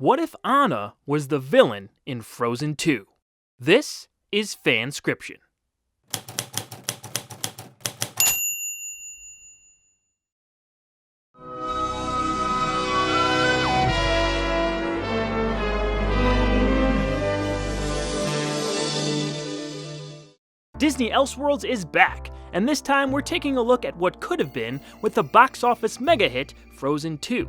What if Anna was the villain in Frozen 2? This is Fanscription. Disney Elseworlds is back, and this time we're taking a look at what could have been with the box office mega hit Frozen 2.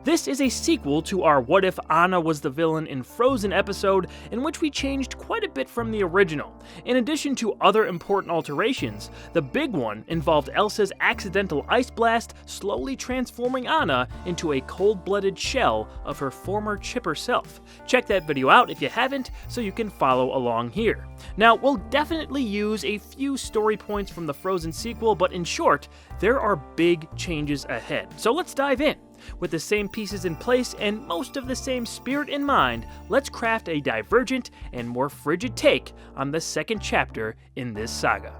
This is a sequel to our What If Anna Was the Villain in Frozen episode, in which we changed quite a bit from the original. In addition to other important alterations, the big one involved Elsa's accidental ice blast slowly transforming Anna into a cold-blooded shell of her former chipper self. Check that video out if you haven't, so you can follow along here. Now, we'll definitely use a few story points from the Frozen sequel, but in short, there are big changes ahead. So let's dive in. With the same pieces in place and most of the same spirit in mind, let's craft a divergent and more frigid take on the second chapter in this saga.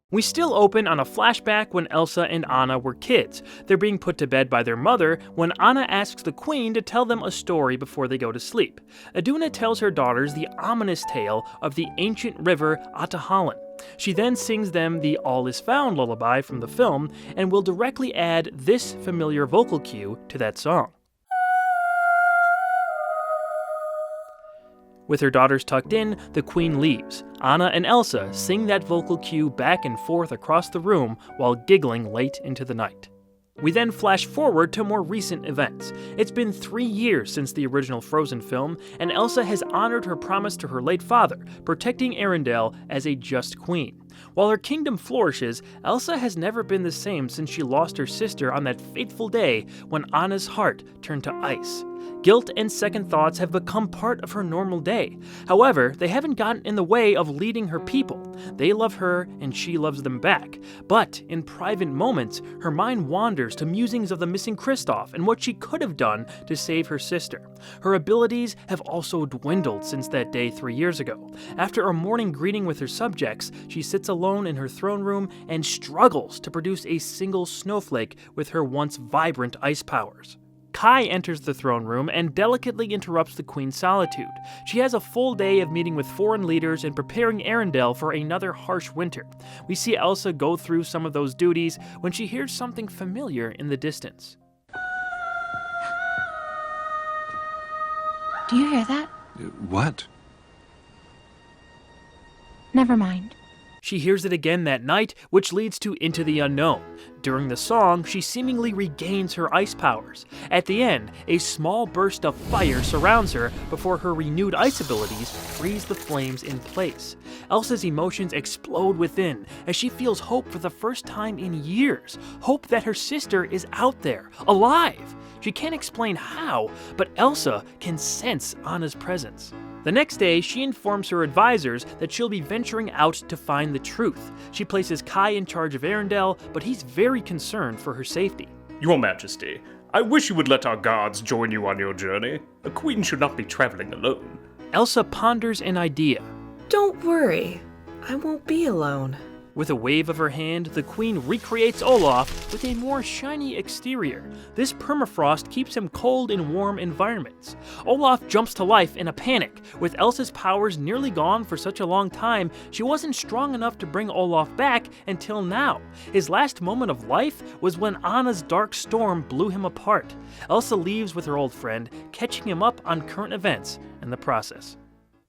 We still open on a flashback when Elsa and Anna were kids. They're being put to bed by their mother when Anna asks the Queen to tell them a story before they go to sleep. Idina tells her daughters the ominous tale of the ancient river Ahtohallan. She then sings them the All Is Found lullaby from the film, and will directly add this familiar vocal cue to that song. With her daughters tucked in, the Queen leaves. Anna and Elsa sing that vocal cue back and forth across the room while giggling late into the night. We then flash forward to more recent events. It's been 3 years since the original Frozen film, and Elsa has honored her promise to her late father, protecting Arendelle as a just queen. While her kingdom flourishes, Elsa has never been the same since she lost her sister on that fateful day when Anna's heart turned to ice. Guilt and second thoughts have become part of her normal day. However, they haven't gotten in the way of leading her people. They love her and she loves them back. But in private moments, her mind wanders to musings of the missing Christophe and what she could have done to save her sister. Her abilities have also dwindled since that day 3 years ago. After a morning greeting with her subjects, she sits alone in her throne room and struggles to produce a single snowflake with her once vibrant ice powers. Kai enters the throne room and delicately interrupts the Queen's solitude. She has a full day of meeting with foreign leaders and preparing Arendelle for another harsh winter. We see Elsa go through some of those duties when she hears something familiar in the distance. Do you hear that? What? Never mind. She hears it again that night, which leads to Into the Unknown. During the song, she seemingly regains her ice powers. At the end, a small burst of fire surrounds her before her renewed ice abilities freeze the flames in place. Elsa's emotions explode within as she feels hope for the first time in years. Hope that her sister is out there, alive. She can't explain how, but Elsa can sense Anna's presence. The next day, she informs her advisors that she'll be venturing out to find the truth. She places Kai in charge of Arendelle, but he's very concerned for her safety. Your Majesty, I wish you would let our guards join you on your journey. A queen should not be traveling alone. Elsa ponders an idea. Don't worry, I won't be alone. With a wave of her hand, the Queen recreates Olaf with a more shiny exterior. This permafrost keeps him cold in warm environments. Olaf jumps to life in a panic. With Elsa's powers nearly gone for such a long time, she wasn't strong enough to bring Olaf back until now. His last moment of life was when Anna's dark storm blew him apart. Elsa leaves with her old friend, catching him up on current events in the process.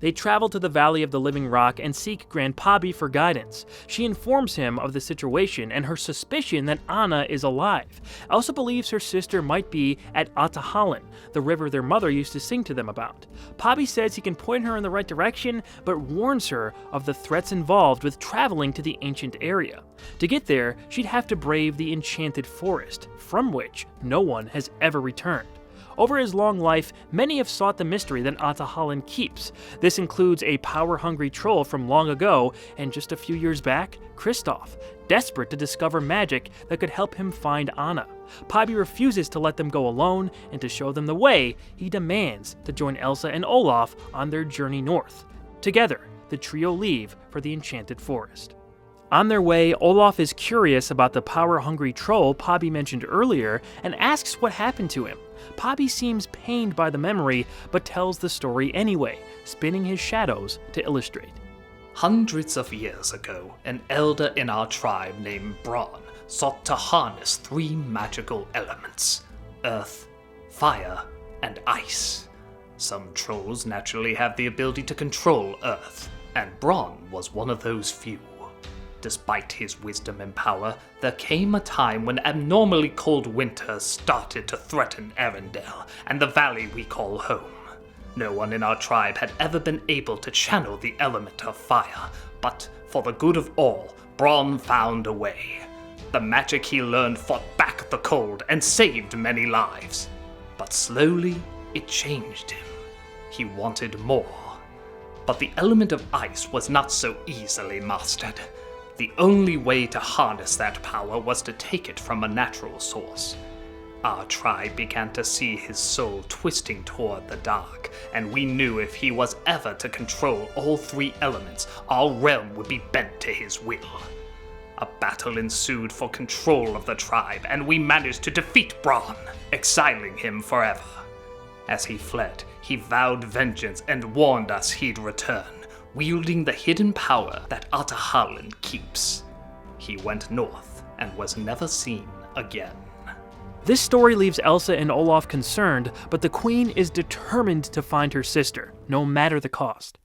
They travel to the Valley of the Living Rock and seek Grandpappy for guidance. She informs him of the situation and her suspicion that Anna is alive. Elsa believes her sister might be at Ahtohallan, the river their mother used to sing to them about. Pappy says he can point her in the right direction, but warns her of the threats involved with traveling to the ancient area. To get there, she'd have to brave the enchanted forest, from which no one has ever returned. Over his long life, many have sought the mystery that Ahtohallan keeps. This includes a power-hungry troll from long ago, and just a few years back, Christophe, desperate to discover magic that could help him find Anna. Pappy refuses to let them go alone, and to show them the way, he demands to join Elsa and Olaf on their journey north. Together, the trio leave for the Enchanted Forest. On their way, Olaf is curious about the power-hungry troll Pobby mentioned earlier and asks what happened to him. Pobby seems pained by the memory, but tells the story anyway, spinning his shadows to illustrate. Hundreds of years ago, an elder in our tribe named Braun sought to harness 3 magical elements: earth, fire, and ice. Some trolls naturally have the ability to control earth, and Braun was one of those few. Despite his wisdom and power, there came a time when abnormally cold winters started to threaten Arendelle and the valley we call home. No one in our tribe had ever been able to channel the element of fire, but for the good of all, Braun found a way. The magic he learned fought back the cold and saved many lives. But slowly, it changed him. He wanted more. But the element of ice was not so easily mastered. The only way to harness that power was to take it from a natural source. Our tribe began to see his soul twisting toward the dark, and we knew if he was ever to control all 3 elements, our realm would be bent to his will. A battle ensued for control of the tribe, and we managed to defeat Braun, exiling him forever. As he fled, he vowed vengeance and warned us he'd return, wielding the hidden power that Atahalin keeps. He went north and was never seen again. This story leaves Elsa and Olaf concerned, but the queen is determined to find her sister, no matter the cost.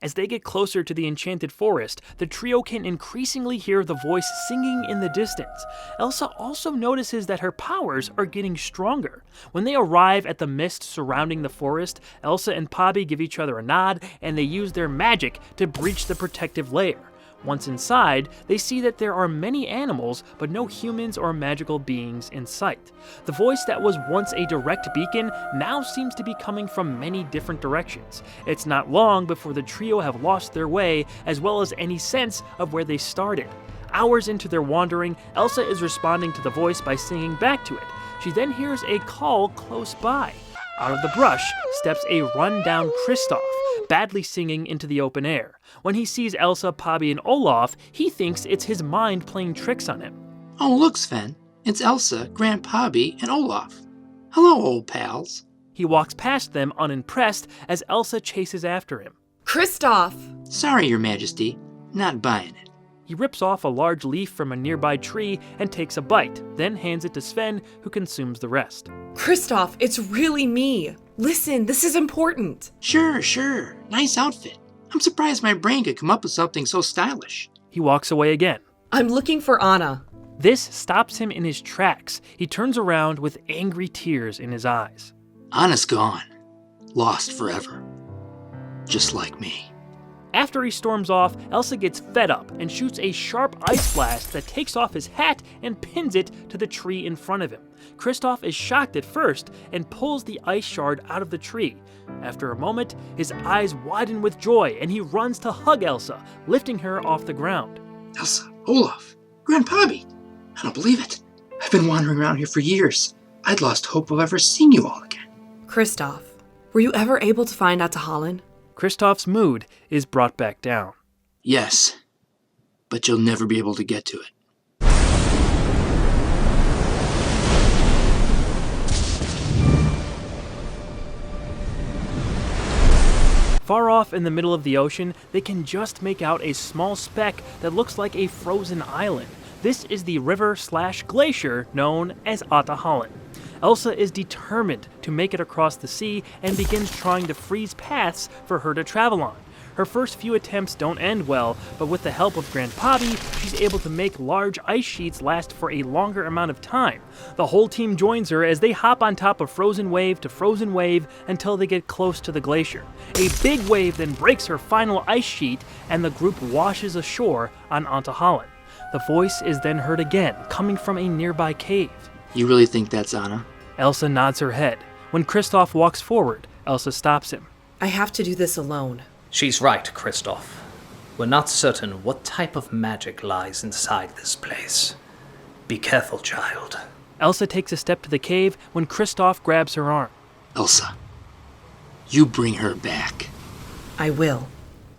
As they get closer to the enchanted forest, the trio can increasingly hear the voice singing in the distance. Elsa also notices that her powers are getting stronger. When they arrive at the mist surrounding the forest, Elsa and Pobby give each other a nod, and they use their magic to breach the protective layer. Once inside, they see that there are many animals, but no humans or magical beings in sight. The voice that was once a direct beacon now seems to be coming from many different directions. It's not long before the trio have lost their way, as well as any sense of where they started. Hours into their wandering, Elsa is responding to the voice by singing back to it. She then hears a call close by. Out of the brush steps a run-down Christophe, badly singing into the open air. When he sees Elsa, Pobby, and Olaf, he thinks it's his mind playing tricks on him. Oh, look, Sven. It's Elsa, Grant Pobby, and Olaf. Hello, old pals. He walks past them unimpressed as Elsa chases after him. Christophe! Sorry, Your Majesty. Not buying it. He rips off a large leaf from a nearby tree and takes a bite, then hands it to Sven, who consumes the rest. Christophe, it's really me. Listen, this is important. Sure. Nice outfit. I'm surprised my brain could come up with something so stylish. He walks away again. I'm looking for Anna. This stops him in his tracks. He turns around with angry tears in his eyes. Anna's gone. Lost forever. Just like me. After he storms off, Elsa gets fed up and shoots a sharp ice blast that takes off his hat and pins it to the tree in front of him. Christophe is shocked at first and pulls the ice shard out of the tree. After a moment, his eyes widen with joy and he runs to hug Elsa, lifting her off the ground. Elsa, Olaf, Grant Pobby. I don't believe it. I've been wandering around here for years. I'd lost hope of ever seeing you all again. Christophe, were you ever able to find Atahalin? Christophe's mood is brought back down. Yes, but you'll never be able to get to it. Far off in the middle of the ocean, they can just make out a small speck that looks like a frozen island. This is the river/glacier known as Atahalin. Elsa is determined to make it across the sea and begins trying to freeze paths for her to travel on. Her first few attempts don't end well, but with the help of Grant Pobby, she's able to make large ice sheets last for a longer amount of time. The whole team joins her as they hop on top of frozen wave to frozen wave until they get close to the glacier. A big wave then breaks her final ice sheet, and the group washes ashore on Atahalin. The voice is then heard again, coming from a nearby cave. You really think that's Anna? Elsa nods her head. When Christophe walks forward, Elsa stops him. I have to do this alone. She's right, Christophe. We're not certain what type of magic lies inside this place. Be careful, child. Elsa takes a step to the cave when Christophe grabs her arm. Elsa, you bring her back. I will.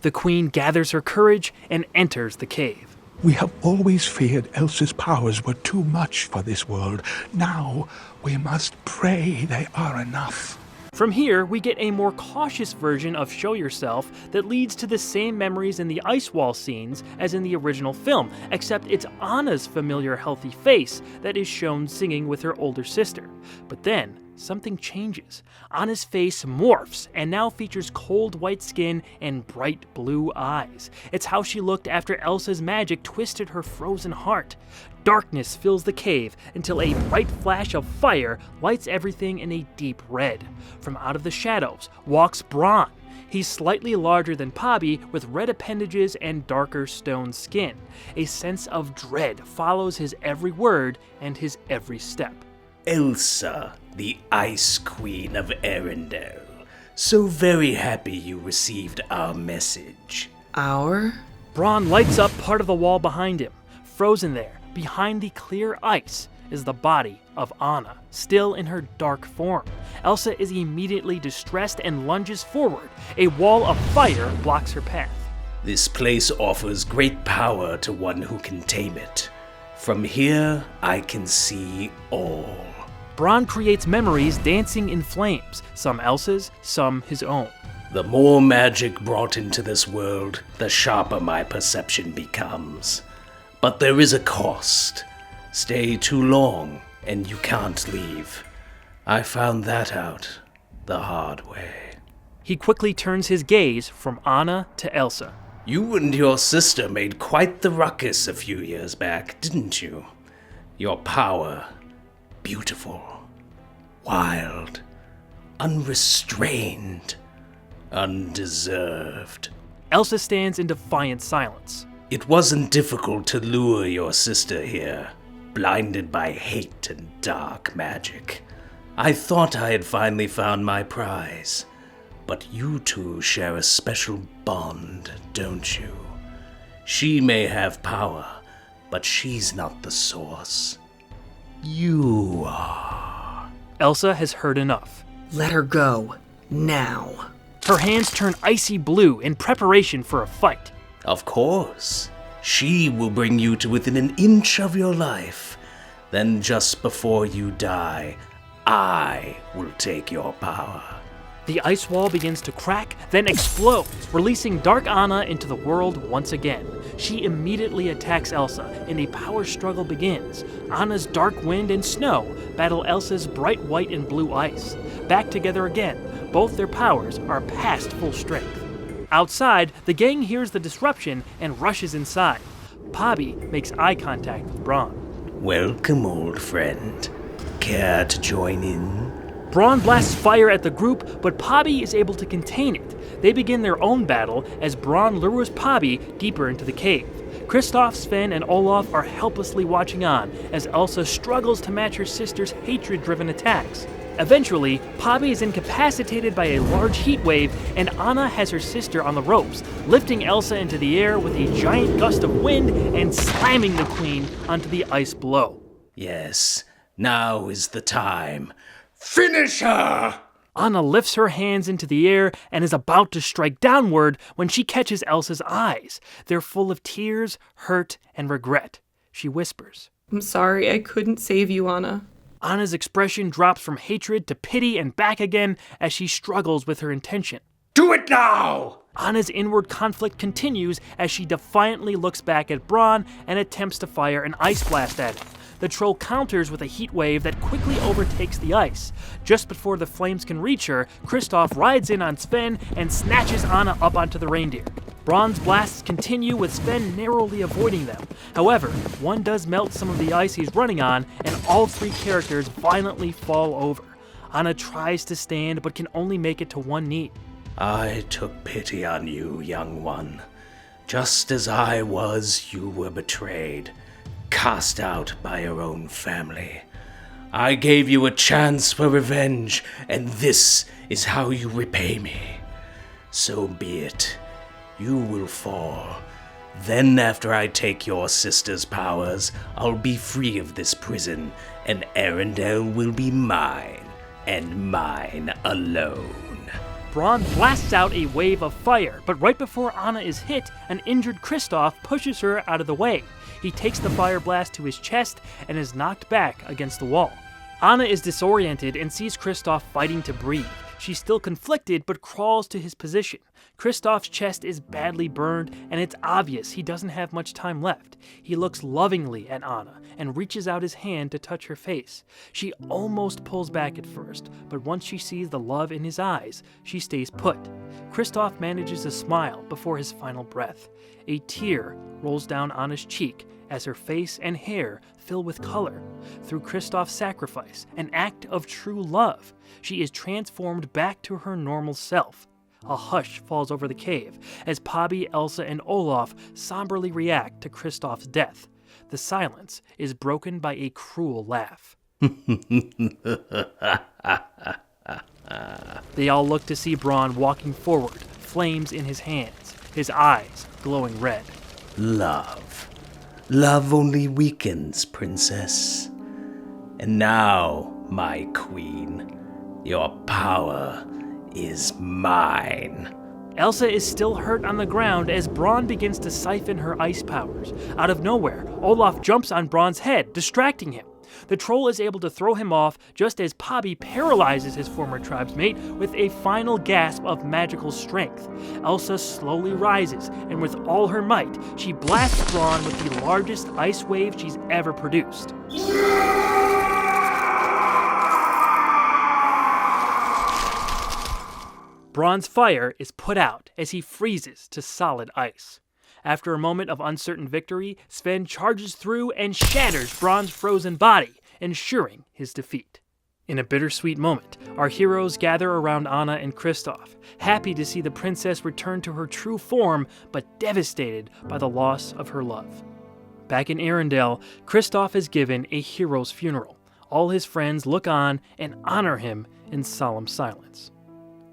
The queen gathers her courage and enters the cave. We have always feared Elsa's powers were too much for this world. Now we must pray they are enough. From here, we get a more cautious version of Show Yourself that leads to the same memories in the ice wall scenes as in the original film, except it's Anna's familiar healthy face that is shown singing with her older sister. But then, something changes. Anna's face morphs and now features cold white skin and bright blue eyes. It's how she looked after Elsa's magic twisted her frozen heart. Darkness fills the cave until a bright flash of fire lights everything in a deep red. From out of the shadows walks Bron. He's slightly larger than Pobby with red appendages and darker stone skin. A sense of dread follows his every word and his every step. Elsa, the Ice Queen of Arendelle. So very happy you received our message. Our? Bron lights up part of the wall behind him. Frozen there, behind the clear ice, is the body of Anna, still in her dark form. Elsa is immediately distressed and lunges forward. A wall of fire blocks her path. This place offers great power to one who can tame it. From here, I can see all. Bron creates memories dancing in flames, some Elsa's, some his own. The more magic brought into this world, the sharper my perception becomes. But there is a cost. Stay too long, and you can't leave. I found that out the hard way. He quickly turns his gaze from Anna to Elsa. You and your sister made quite the ruckus a few years back, didn't you? Your power, beautiful, wild, unrestrained, undeserved. Elsa stands in defiant silence. It wasn't difficult to lure your sister here, blinded by hate and dark magic. I thought I had finally found my prize. But you two share a special bond, don't you? She may have power, but she's not the source. You are. Elsa has heard enough. Let her go. Now. Her hands turn icy blue in preparation for a fight. Of course. She will bring you to within an inch of your life. Then just before you die, I will take your power. The ice wall begins to crack, then explodes, releasing Dark Anna into the world once again. She immediately attacks Elsa, and a power struggle begins. Anna's dark wind and snow battle Elsa's bright white and blue ice. Back together again, both their powers are past full strength. Outside, the gang hears the disruption and rushes inside. Pobby makes eye contact with Bron. Welcome, old friend. Care to join in? Bron blasts fire at the group, but Pobby is able to contain it. They begin their own battle as Bron lures Pobby deeper into the cave. Kristoff, Sven, and Olaf are helplessly watching on as Elsa struggles to match her sister's hatred-driven attacks. Eventually, Pobby is incapacitated by a large heat wave, and Anna has her sister on the ropes, lifting Elsa into the air with a giant gust of wind and slamming the queen onto the ice below. Yes, now is the time. Finish her! Anna lifts her hands into the air and is about to strike downward when she catches Elsa's eyes. They're full of tears, hurt, and regret. She whispers, I'm sorry I couldn't save you, Anna. Anna's expression drops from hatred to pity and back again as she struggles with her intention. Do it now! Anna's inward conflict continues as she defiantly looks back at Bron and attempts to fire an ice blast at him. The troll counters with a heat wave that quickly overtakes the ice. Just before the flames can reach her, Kristoff rides in on Sven and snatches Anna up onto the reindeer. Bron's blasts continue with Sven narrowly avoiding them. However, one does melt some of the ice he's running on, and all three characters violently fall over. Anna tries to stand but can only make it to one knee. I took pity on you, young one. Just as I was, you were betrayed. Cast out by your own family. I gave you a chance for revenge, and this is how you repay me. So be it. You will fall. Then after I take your sister's powers, I'll be free of this prison, and Arendelle will be mine, and mine alone. Braun blasts out a wave of fire, but right before Anna is hit, an injured Christophe pushes her out of the way. He takes the fire blast to his chest and is knocked back against the wall. Anna is disoriented and sees Christophe fighting to breathe. She's still conflicted, but crawls to his position. Christophe's chest is badly burned, and it's obvious he doesn't have much time left. He looks lovingly at Anna and reaches out his hand to touch her face. She almost pulls back at first, but once she sees the love in his eyes, she stays put. Christophe manages to smile before his final breath. A tear rolls down Anna's cheek as her face and hair fill with color. Through Christophe's sacrifice, an act of true love, she is transformed back to her normal self. A hush falls over the cave as Pobby, Elsa, and Olaf somberly react to Christophe's death. The silence is broken by a cruel laugh. They all look to see Braun walking forward, flames in his hands, his eyes glowing red. Love. Love only weakens, princess. And now, my queen, your power is mine. Elsa is still hurt on the ground as Braun begins to siphon her ice powers. Out of nowhere, Olaf jumps on Braun's head, distracting him. The troll is able to throw him off just as Pobby paralyzes his former tribesmate with a final gasp of magical strength. Elsa slowly rises, and with all her might, she blasts Braun with the largest ice wave she's ever produced. Braun's fire is put out as he freezes to solid ice. After a moment of uncertain victory, Sven charges through and shatters Braun's frozen body, ensuring his defeat. In a bittersweet moment, our heroes gather around Anna and Christophe, happy to see the princess return to her true form, but devastated by the loss of her love. Back in Arendelle, Christophe is given a hero's funeral. All his friends look on and honor him in solemn silence.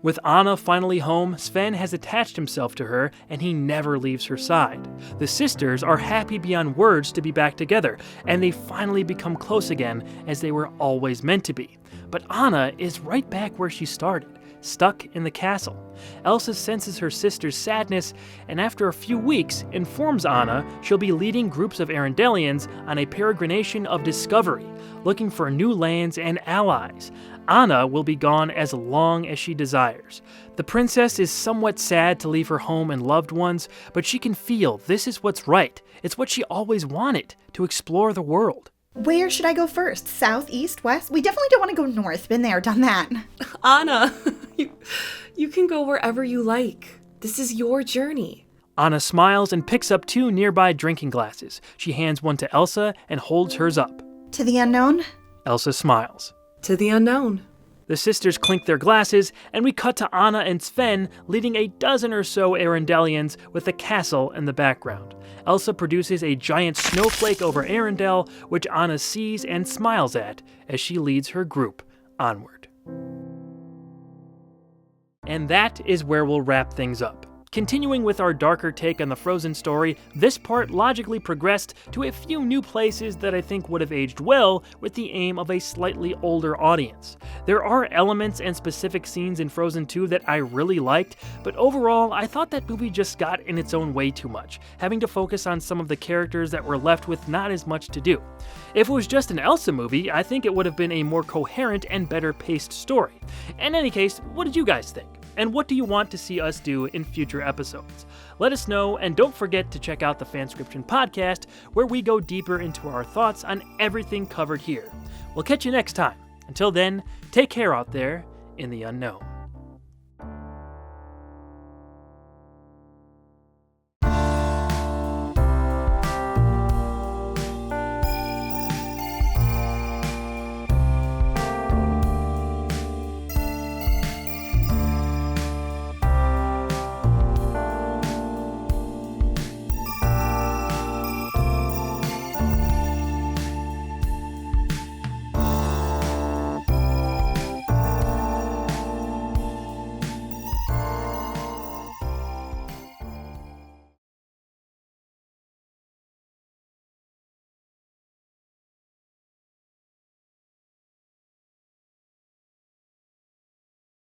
With Anna finally home, Sven has attached himself to her, and he never leaves her side. The sisters are happy beyond words to be back together, and they finally become close again, as they were always meant to be. But Anna is right back where she started, stuck in the castle. Elsa senses her sister's sadness, and after a few weeks, informs Anna she'll be leading groups of Arendellians on a peregrination of discovery, looking for new lands and allies. Anna will be gone as long as she desires. The princess is somewhat sad to leave her home and loved ones, but she can feel this is what's right. It's what she always wanted, to explore the world. Where should I go first? South, east, west? We definitely don't want to go north. Been there, done that. Anna, you can go wherever you like. This is your journey. Anna smiles and picks up 2 nearby drinking glasses. She hands one to Elsa and holds hers up. To the unknown? Elsa smiles. To the unknown. The sisters clink their glasses, and we cut to Anna and Sven leading a dozen or so Arendellians with the castle in the background. Elsa produces a giant snowflake over Arendelle, which Anna sees and smiles at as she leads her group onward. And that is where we'll wrap things up. Continuing with our darker take on the Frozen story, this part logically progressed to a few new places that I think would have aged well with the aim of a slightly older audience. There are elements and specific scenes in Frozen 2 that I really liked, but overall I thought that movie just got in its own way too much, having to focus on some of the characters that were left with not as much to do. If it was just an Elsa movie, I think it would have been a more coherent and better paced story. In any case, what did you guys think? And what do you want to see us do in future episodes? Let us know, and don't forget to check out the Fanscription podcast, where we go deeper into our thoughts on everything covered here. We'll catch you next time. Until then, take care out there in the unknown.